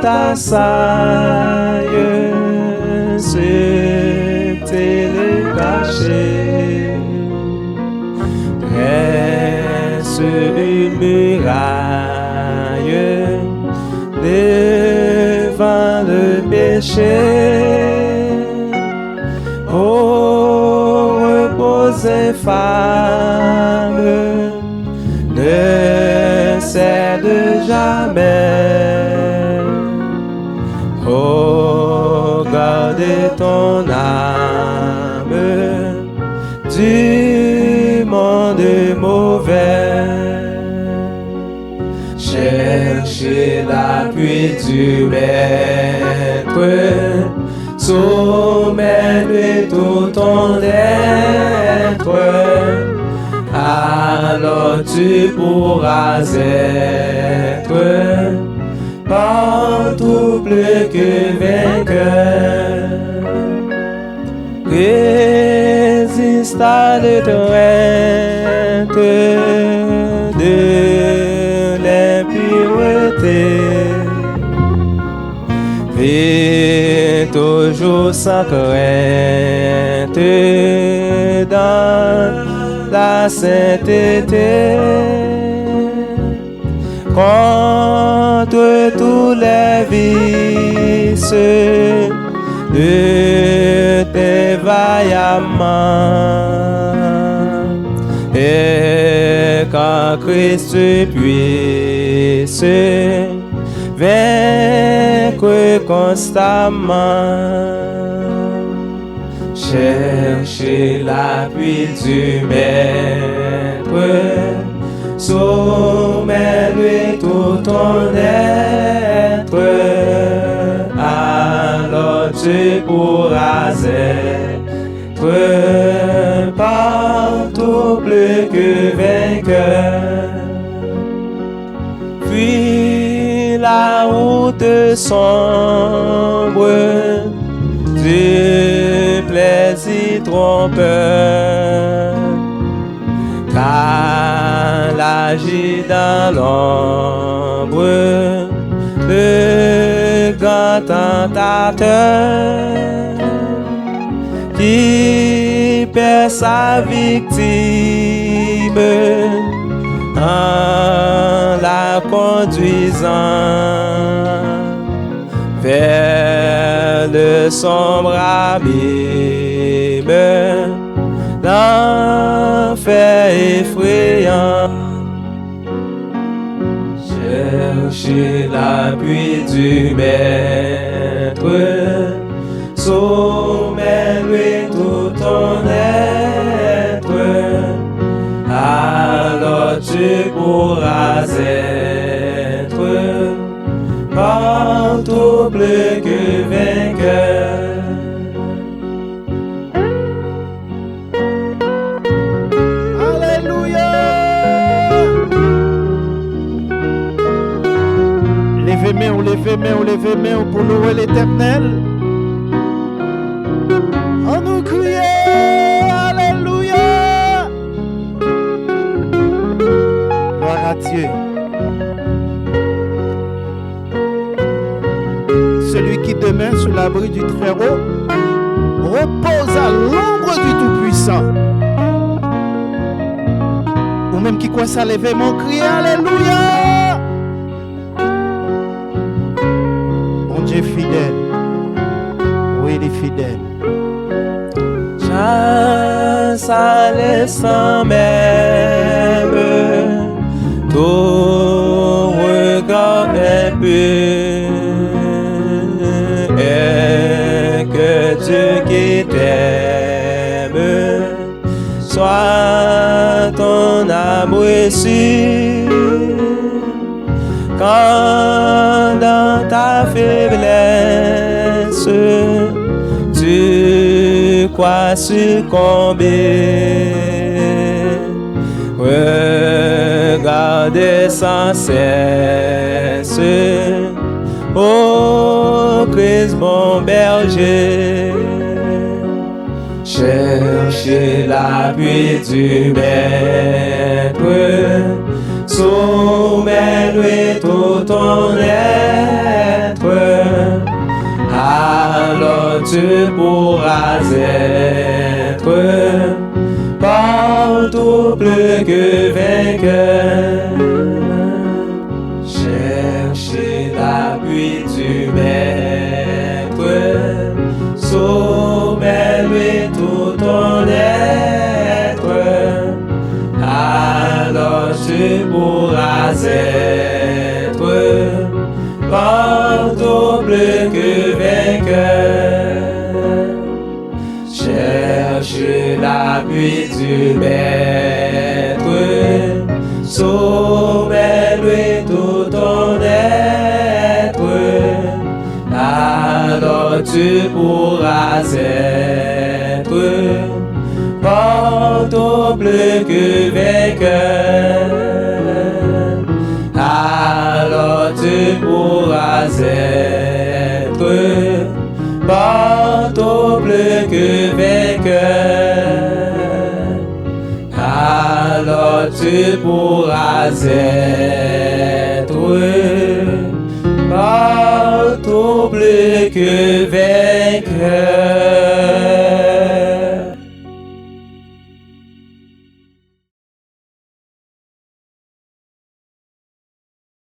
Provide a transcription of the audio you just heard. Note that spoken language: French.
ta saille, c'était le cachet. Reste une muraille devant le péché. Oh, reposez femme, ne cède jamais. Oh, gardez ton âme du monde mauvais. Cherchez l'appui du Maître, soumets-lui tout ton être. Alors tu pourras être partout plus que vainqueur. Résiste à l'étreinte de l'impureté. Vis toujours sans crainte dans la sainteté. Contre tous les vices de tes vaillamment, et quand Christ puisse vaincre constamment. Cherchez l'appui du Maître, soumets-lui tout ton être. Alors tu pourras être partout plus que vainqueur. Puis la route sombre du plaisir trompeur, car l'agit dans l'ombre le grand tentateur qui perd sa victime en la conduisant vers le sombre abîme, l'enfer effrayant. Cherchez l'appui du Maître, soumets-lui tout ton être. Alors tu pourras être partout plus que vainqueur. Alléluia. Levez main pour louer l'Éternel. On nous crie Alléluia. Gloire à Dieu. Celui qui demeure sous l'abri du Très-Haut repose à l'ombre du Tout-Puissant. Ou même qui croit ça, lever mon cri Alléluia. Mon Dieu fidèle. Oui, il est fidèle. Chasse à l'instant même, ton regard impur, et que Dieu qui t'aime soit ton amour sûr. Quand dans ta faiblesse tu crois succomber, regardez sans cesse, ô Christ mon berger. Cherchez l'appui du Maître, soumets-lui tout ton être. tu pourras être partout plus que vainqueur. Cherchez l'appui du Maître, soumets-lui tout ton être, alors tu pourras être partout plus que vainqueur. Cherche l'appui du Maître, soumets-lui tout ton être, alors tu pourras être partout plus que vainqueur. Alors tu pourras être partout plus que vainqueur. Alors tu pourras être partout plus que vainqueur.